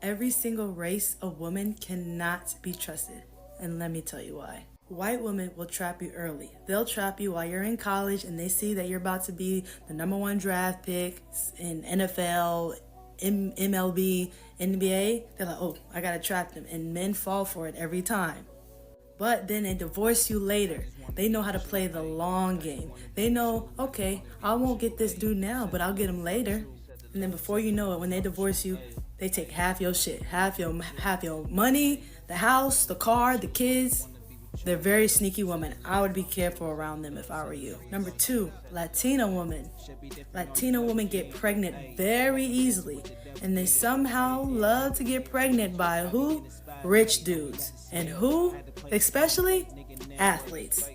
Every single race of woman cannot be trusted. And let me tell you why. White women will trap you early. They'll trap you while you're in college and they see that you're about to be the #1 draft pick in NFL, MLB, NBA. They're like, oh, I gotta trap them. And men fall for it every time. But then they divorce you later. They know how to play the long game. They know, okay, I won't get this dude now, but I'll get him later. And then before you know it, when they divorce you, they take half your shit, half your money, the house, the car, the kids. They're very sneaky women. I would be careful around them if I were you. Number 2, Latina women. Latina women get pregnant very easily. And they somehow love to get pregnant by who? Rich dudes. And who? Especially athletes.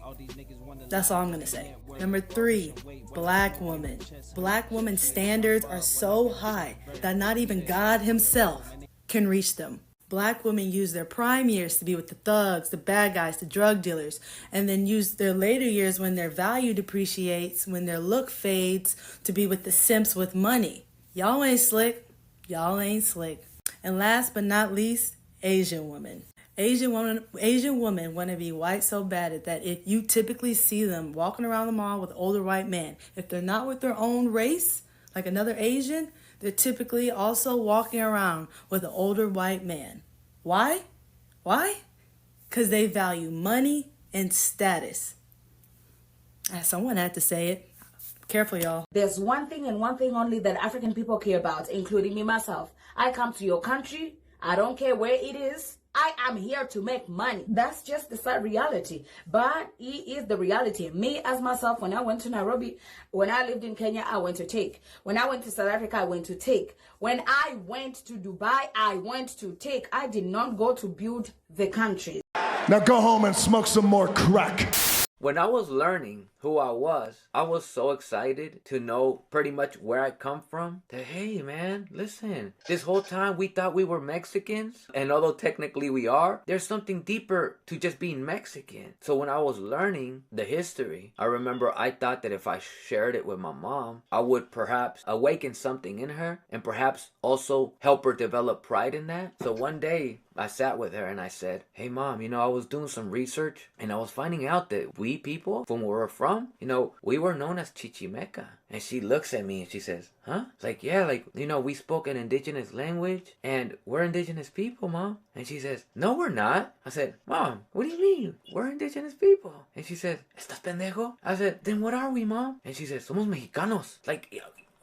That's all I'm gonna say. Number 3, black women. Black women's standards are so high that not even God himself can reach them. Black women use their prime years to be with the thugs, the bad guys, the drug dealers, and then use their later years when their value depreciates, when their look fades, to be with the simps with money. Y'all ain't slick. Y'all ain't slick. And last but not least, Asian women. Asian women want to be white so bad that if you typically see them walking around the mall with older white men, if they're not with their own race, like another Asian, they're typically also walking around with an older white man. Why? Why? Because they value money and status. Someone had to say it. Careful, y'all. There's one thing and one thing only that African people care about, including me myself. I come to your country. I don't care where it is. I am here to make money. That's just the sad reality. But it is the reality. Me as myself, when I went to Nairobi, when I lived in Kenya, I went to take. When I went to South Africa, I went to take. When I went to Dubai, I went to take. I did not go to build the country. Now go home and smoke some more crack. When I was learning who I was so excited to know pretty much where I come from. That, hey man, listen, this whole time we thought we were Mexicans, and although technically we are, there's something deeper to just being Mexican. So when I was learning the history, I remember I thought that if I shared it with my mom, I would perhaps awaken something in her and perhaps also help her develop pride in that. So one day I sat with her and I said, hey mom, I was doing some research and I was finding out that we people from where we're from, we were known as Chichimeca. And she looks at me and she says, huh? It's like, yeah, we spoke an indigenous language and we're indigenous people, mom. And she says, no, we're not. I said, mom, what do you mean? We're indigenous people. And she says, ¿Estás pendejo? I said, then what are we, mom? And she says, somos mexicanos.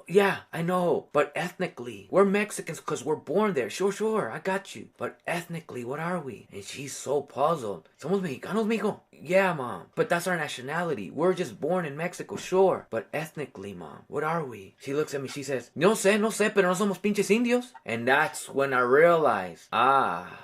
Yeah, I know, but ethnically, we're Mexicans because we're born there. Sure, I got you. But ethnically, what are we? And she's so puzzled. Somos mexicanos, mijo? Yeah, mom, but that's our nationality. We're just born in Mexico, sure. But ethnically, mom, what are we? She looks at me, she says, no sé, pero no somos pinches indios. And that's when I realized,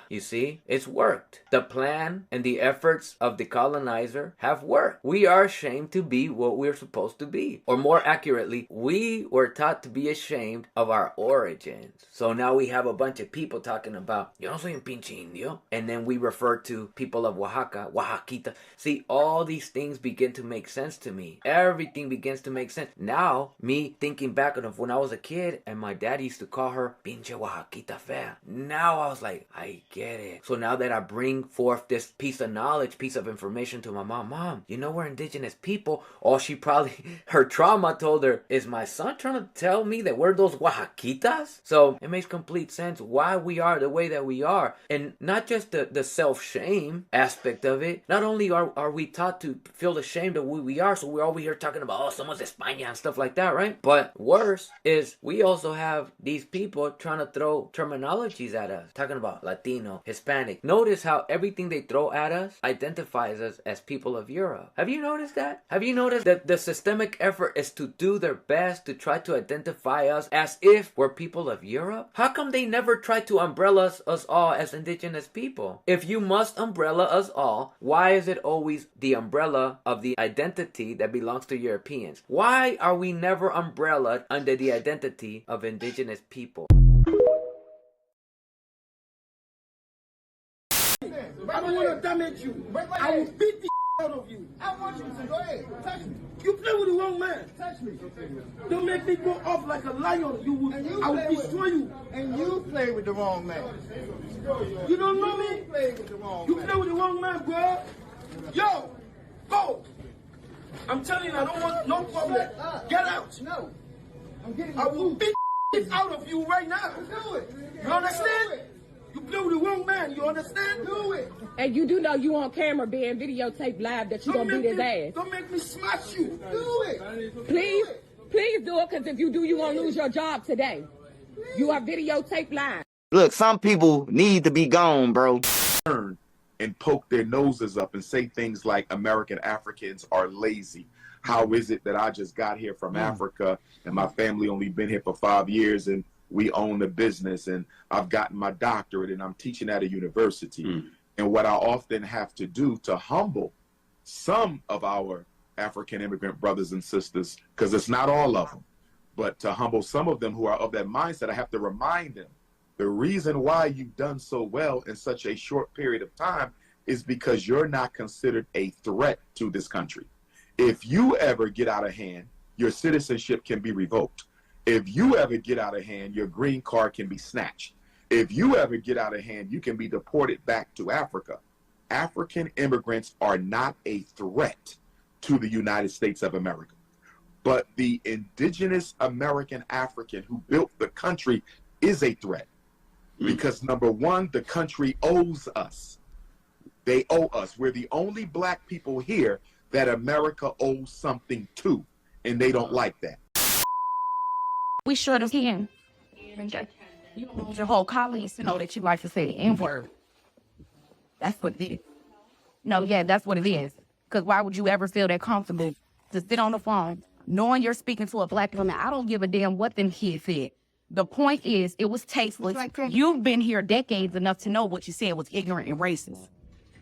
you see, it's worked. The plan and the efforts of the colonizer have worked. We are ashamed to be what we're supposed to be. Or more accurately, we were taught to be ashamed of our origins. So now we have a bunch of people talking about, yo no soy un pinche indio. And then we refer to people of Oaxaca, Oaxaquita. See, all these things begin to make sense to me. Everything begins to make sense. Now, me thinking back on when I was a kid and my dad used to call her pinche Oaxaquita fea. Now I was like, I get it. So now that I bring forth this piece of knowledge, piece of information to my mom, we're indigenous people. All she probably, her trauma told her, is my son trying to tell me that we're those Oaxaquitas? So it makes complete sense why we are the way that we are. And not just the self-shame aspect of it. Not only are we taught to feel ashamed of who we are, so we're over here talking about, somos de España and stuff like that, right? But worse is we also have these people trying to throw terminologies at us, talking about Latino, Hispanic. Notice how everything they throw at us identifies us as people of Europe. Have you noticed that? Have you noticed that the systemic effort is to do their best to try to identify us as if we're people of Europe? How come they never try to umbrella us all as indigenous people? If you must umbrella us all, why is it always the umbrella of the identity that belongs to Europeans? Why are we never umbrellaed under the identity of indigenous people? I don't want to damage you. I will beat the out of you. I want you to go ahead, touch me. You play with the wrong man. Touch me. Don't make me go off like a lion. I will destroy you. And you play with the wrong man. You don't know me? You play with the wrong man, bro. Yo, go. I'm telling you, I don't want no problem. Get out. No. I will beat it out of you right now. Do it. You understand? You play with the wrong man. You understand? Do it. And you do know you on camera being videotaped live that you gonna beat his ass. Don't make me smash you. Do it. Please do it, because if you do, you gonna lose your job today. You are videotaped live. Look, some people need to be gone, bro. And poke their noses up and say things like American Africans are lazy. How is it that I just got here from Africa and my family only been here for 5 years and we own the business and I've gotten my doctorate and I'm teaching at a university. And what I often have to do to humble some of our African immigrant brothers and sisters, because it's not all of them, but to humble some of them who are of that mindset, I have to remind them the reason why you've done so well in such a short period of time is because you're not considered a threat to this country. If you ever get out of hand, your citizenship can be revoked. If you ever get out of hand, your green card can be snatched. If you ever get out of hand, you can be deported back to Africa. African immigrants are not a threat to the United States of America. But the indigenous American African who built the country is a threat. Because number one, the country owes us. They owe us. We're the only black people here that America owes something to, and they don't like that. We sure as can. You want your whole colleagues to know that you like to say the N-word. That's what it is. No, yeah, that's what it is. Because why would you ever feel that comfortable to sit on the phone knowing you're speaking to a black woman? I don't give a damn what them kids said. The point is, it was tasteless. You've been here decades enough to know what you said was ignorant and racist.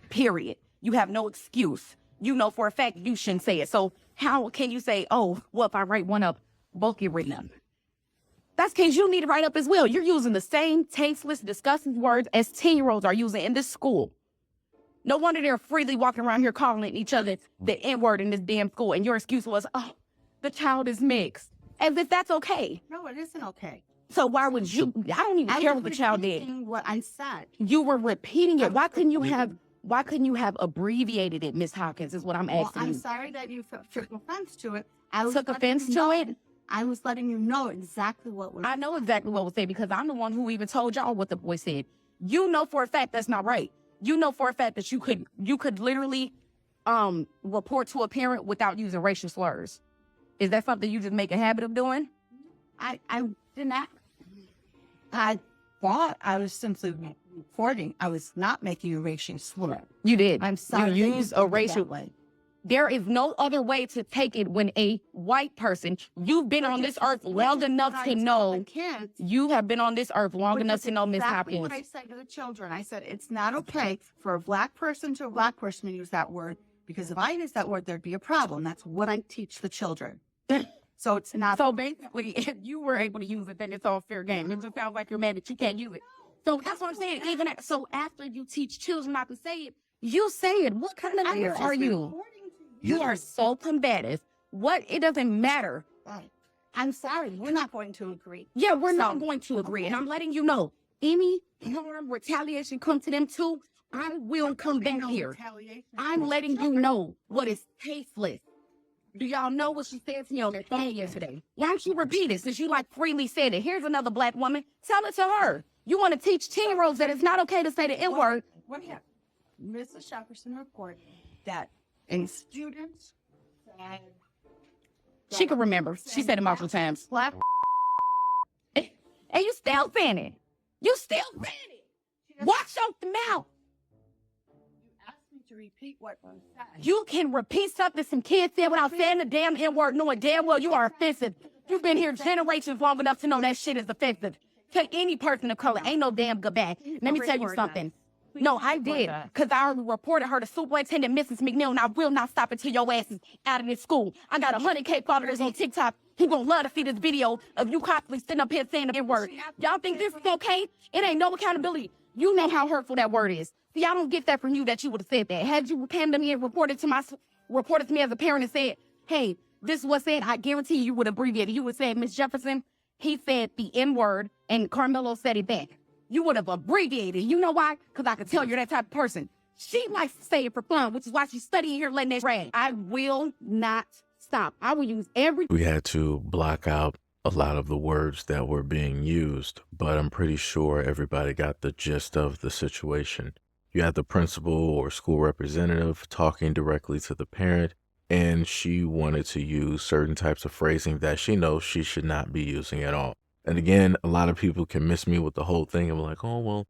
Period. You have no excuse. You know for a fact you shouldn't say it. So how can you say, oh, well, if I write one up, both get written up? That's because you need to write up as well. You're using the same tasteless, disgusting words as 10-year-olds are using in this school. No wonder they're freely walking around here calling each other the N-word in this damn school. And your excuse was, oh, the child is mixed. As if that's okay. No, it isn't okay. So why would you? I don't even care what the child did. What I said. You were repeating it. Why couldn't you have abbreviated it, Miss Hawkins? Is what I'm asking. Well, I'm sorry that you took offense to it. Took offense to it? I was letting you know exactly what was. I know exactly what was said because I'm the one who even told y'all what the boy said. You know for a fact that's not right. You know for a fact that you could literally report to a parent without using racial slurs. Is that something you just make a habit of doing? I did not. I thought I was simply reporting. I was not making a racial slur. You did. I'm sorry. You used a racial way. There is no other way to take it when a white person, you've been on this earth long enough to know, you have been on this earth long enough to know, Miss Hopkins. What I said to the children, I said, it's not okay for a black person to use that word, because if I use that word, there'd be a problem. That's what I teach the children. So it's not. So basically, if you were able to use it, then it's all fair game. It just sounds like you're mad that you can't use it. So that's what I'm saying. So after you teach children not to say it, you say it. What kind of leader are you? You are so combative. It doesn't matter. I'm sorry. We're not going to agree. Yeah, we're not going to agree. And I'm letting you know, any harm, retaliation come to them too, I will come back here. I'm letting you know what is tasteless. Do y'all know what she said to me on that phone yesterday? Why don't you repeat it since you freely said it? Here's another black woman. Tell it to her. You want to teach 10-year-olds that it's not okay to say the N-word. What happened? Mrs. Jefferson reported that in students said... She can remember. She said it multiple times. Black... And you still saying it. You still saying it. Watch out the mouth. To repeat what was said. You can repeat something some kids said without saying the damn N-word, knowing damn well you are offensive. You've been here generations long enough to know that shit is offensive. Take any person of color. Ain't no damn good back. Let me tell you something. No, I did. Because I reported her to Superintendent Mrs. McNeil, and I will not stop until your ass is out of this school. I got 100K followers on TikTok who gonna love to see this video of you constantly sitting up here saying the N-word. Y'all think this is okay? It ain't no accountability. You know how hurtful that word is. See, I don't get that from you that you would have said that. Had you came to me and reported to me as a parent and said, hey, this was said, I guarantee you would abbreviate it. You would say, Miss Jefferson, he said the N-word and Carmelo said it back. You would have abbreviated. You know why? Because I could tell you're that type of person. She likes to say it for fun, which is why she's studying here letting that drag. I will not stop. I will use every... We had to block out a lot of the words that were being used, but I'm pretty sure everybody got the gist of the situation. You had the principal or school representative talking directly to the parent, and she wanted to use certain types of phrasing that she knows she should not be using at all. And again, a lot of people can miss me with the whole thing and be like, oh, well,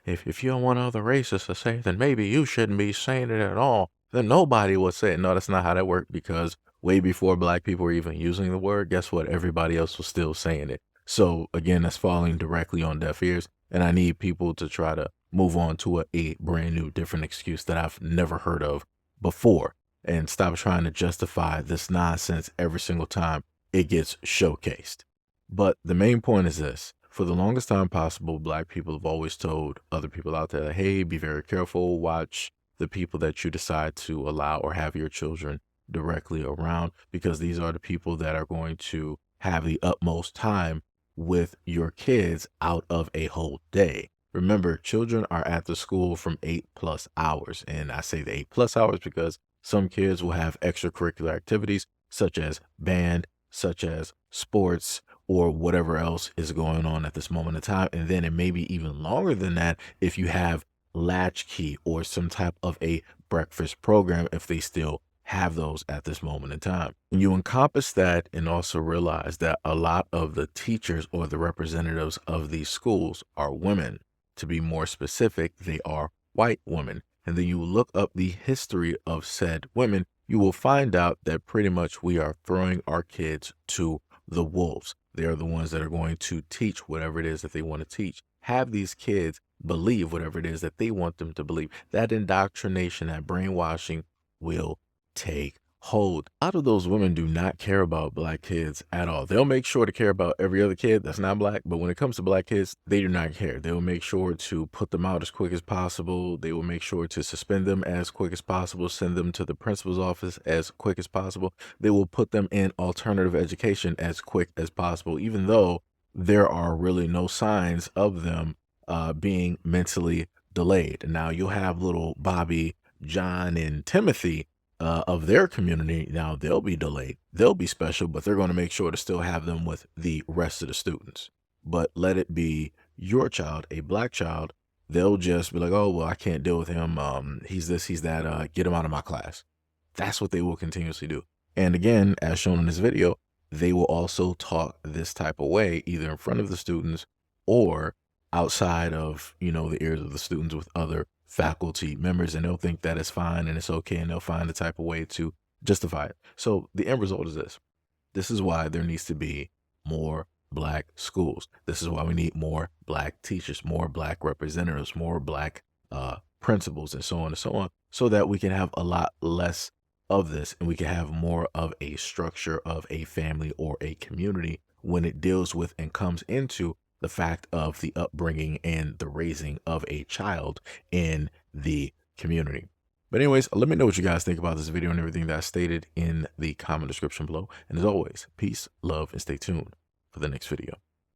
if you don't want other racists to say it, then maybe you shouldn't be saying it at all. Then nobody would say it. No, that's not how that worked, because way before black people were even using the word, guess what? Everybody else was still saying it. So again, that's falling directly on deaf ears. And I need people to try to move on to a brand new, different excuse that I've never heard of before, and stop trying to justify this nonsense every single time it gets showcased. But the main point is this. For the longest time possible, black people have always told other people out there, hey, be very careful, watch the people that you decide to allow or have your children directly around, because these are the people that are going to have the utmost time with your kids out of a whole day. Remember, children are at the school from 8+ hours. And I say the 8+ hours because some kids will have extracurricular activities such as band, such as sports, or whatever else is going on at this moment in time. And then it may be even longer than that if you have latchkey or some type of a breakfast program, if they still have those at this moment in time. And you encompass that and also realize that a lot of the teachers or the representatives of these schools are women. To be more specific, they are white women. And then you look up the history of said women, you will find out that pretty much we are throwing our kids to the wolves. They are the ones that are going to teach whatever it is that they want to teach. Have these kids believe whatever it is that they want them to believe. That indoctrination, that brainwashing will take hold. A lot of those women do not care about black kids at all. They'll make sure to care about every other kid that's not black, but when it comes to black kids, they do not care. They will make sure to put them out as quick as possible. They will make sure to suspend them as quick as possible, send them to the principal's office as quick as possible. They will put them in alternative education as quick as possible, even though there are really no signs of them being mentally delayed. Now you'll have little Bobby, John, and Timothy of their community. Now they'll be delayed, they'll be special, but they're going to make sure to still have them with the rest of the students. But let it be your child, a black child, they'll just be like, oh, well, I can't deal with him. He's this, he's that, get him out of my class. That's what they will continuously do. And again, as shown in this video, they will also talk this type of way, either in front of the students or outside of, the ears of the students with other faculty members, and they'll think that it's fine and it's okay, and they'll find the type of way to justify it. So the end result is this. This is why there needs to be more black schools. This is why we need more black teachers, more black representatives, more black principals, and so on and so on, so that we can have a lot less of this and we can have more of a structure of a family or a community when it deals with and comes into the fact of the upbringing and the raising of a child in the community. But anyways, let me know what you guys think about this video and everything that I stated in the comment description below. And as always, peace, love, and stay tuned for the next video.